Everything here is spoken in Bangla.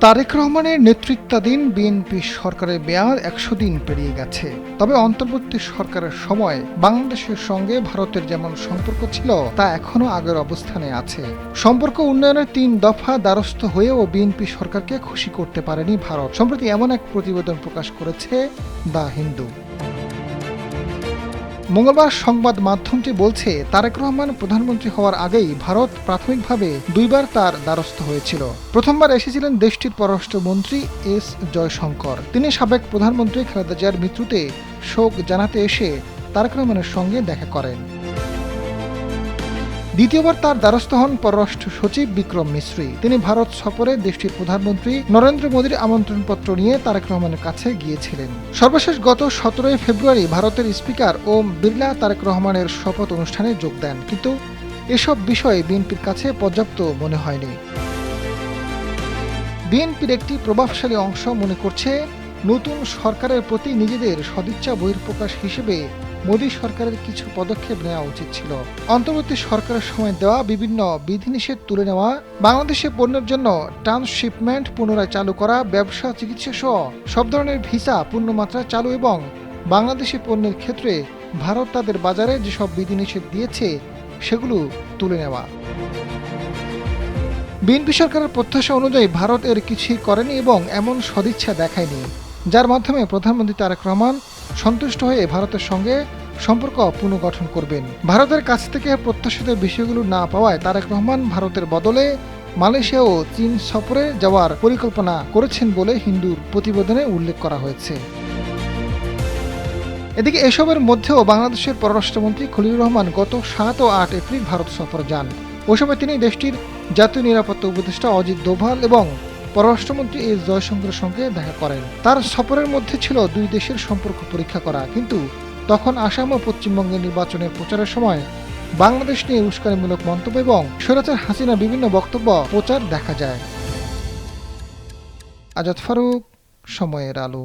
তারেক রহমানের নেতৃত্বাধীন বিএনপি সরকারের মেয়াদ ১০০ দিন পেরিয়ে গেছে। তবে অন্তর্বর্তী সরকারের সময় বাংলাদেশের সঙ্গে ভারতের যেমন সম্পর্ক ছিল তা এখনো আগের অবস্থানে আছে। সম্পর্ক উন্নয়নের ৩ দফা দ্বারস্থ হয়েও বিএনপি সরকারকে খুশি করতে পারেনি ভারত। সম্প্রতি এমন এক প্রতিবেদন প্রকাশ করেছে দ্য হিন্দু। মঙ্গলবার সংবাদ মাধ্যমটি বলছে, তারেক রহমান প্রধানমন্ত্রী হওয়ার আগেই ভারত প্রাথমিকভাবে ২ বার তার দ্বারস্থ হয়েছিল। প্রথমবার এসেছিলেন দেশটির পররাষ্ট্রমন্ত্রী এস জয়শঙ্কর। তিনি সাবেক প্রধানমন্ত্রী খালেদা জিয়ার মৃত্যুতে শোক জানাতে এসে তারেক রহমানের সঙ্গে দেখা করেন। দ্বিতীয়বার তার দ্বারস্থ হন পররাষ্ট্র সচিব বিক্রম মিশ্রি। তিনি ভারত সফরে দেশটির প্রধানমন্ত্রী নরেন্দ্র মোদীর আমন্ত্রণপত্র নিয়ে তারেক রহমানের কাছে গিয়েছিলেন। সর্বশেষ গত ১৭ ফেব্রুয়ারি ভারতের স্পিকার ওম বিড়লা তারেক রহমানের শপথ অনুষ্ঠানে যোগ দেন, কিন্তু এসব বিষয়ে বিএনপির কাছে পর্যাপ্ত মনে হয়নি। বিএনপির একটি প্রভাবশালী অংশ মনে করছে, নতুন সরকারের প্রতি নিজেদের সদিচ্ছা বহিঃপ্রকাশ হিসেবে মোদী সরকারের কিছু পদক্ষেপ নেওয়া উচিত ছিল। অন্তর্বর্তী সরকারের সময় দেওয়া বিভিন্ন বিধিনিষেধ তুলে নেওয়া, বাংলাদেশে পণ্যের জন্য ট্রান্সশিপমেন্ট পুনরায় চালু করা, ব্যবসা, চিকিৎসা সহ সব ধরনের ভিসা পূর্ণমাত্রায় চালু এবং বাংলাদেশি পণ্যের ক্ষেত্রে ভারত তাদের বাজারে যেসব বিধিনিষেধ দিয়েছে সেগুলো তুলে নেওয়া। বিএনপি সরকারের প্রত্যাশা অনুযায়ী ভারত এর কিছুই করেনি এবং এমন সদিচ্ছা দেখায়নি, যার মাধ্যমে প্রধানমন্ত্রী তারেক রহমান সন্তুষ্ট হয়ে ভারতের সঙ্গে সম্পর্ক পুনর্গঠন করবেন। ভারতের কাছ থেকে প্রত্যাশিত বিষয়গুলো না পাওয়ায় তারেক রহমান ভারতের বদলে মালয়েশিয়া ও চীন সফরে যাওয়ার পরিকল্পনা করেছেন বলে হিন্দুর প্রতিবেদনে উল্লেখ করা হয়েছে। এদিকে এসবের মধ্যেও বাংলাদেশের পররাষ্ট্রমন্ত্রী খলিলুর রহমান গত ৭ ও ৮ এপ্রিল ভারত সফরে যান। ওই সময় তিনি দেশটির জাতীয় নিরাপত্তা উপদেষ্টা অজিত দোভাল এবং পররাষ্ট্রমন্ত্রী এস জয়শঙ্করের সঙ্গে দেখা করেন। তার সফরের মধ্যে ছিল দুই দেশের সম্পর্ক পরীক্ষা করা, কিন্তু তখন আসাম ও পশ্চিমবঙ্গের নির্বাচনের প্রচারের সময় বাংলাদেশ নিয়ে উস্কানিমূলক মন্তব্য এবং স্বৈরাচার হাসিনার বিভিন্ন বক্তব্য প্রচার দেখা যায়। আজাদ ফারুক, সময়ের আলো।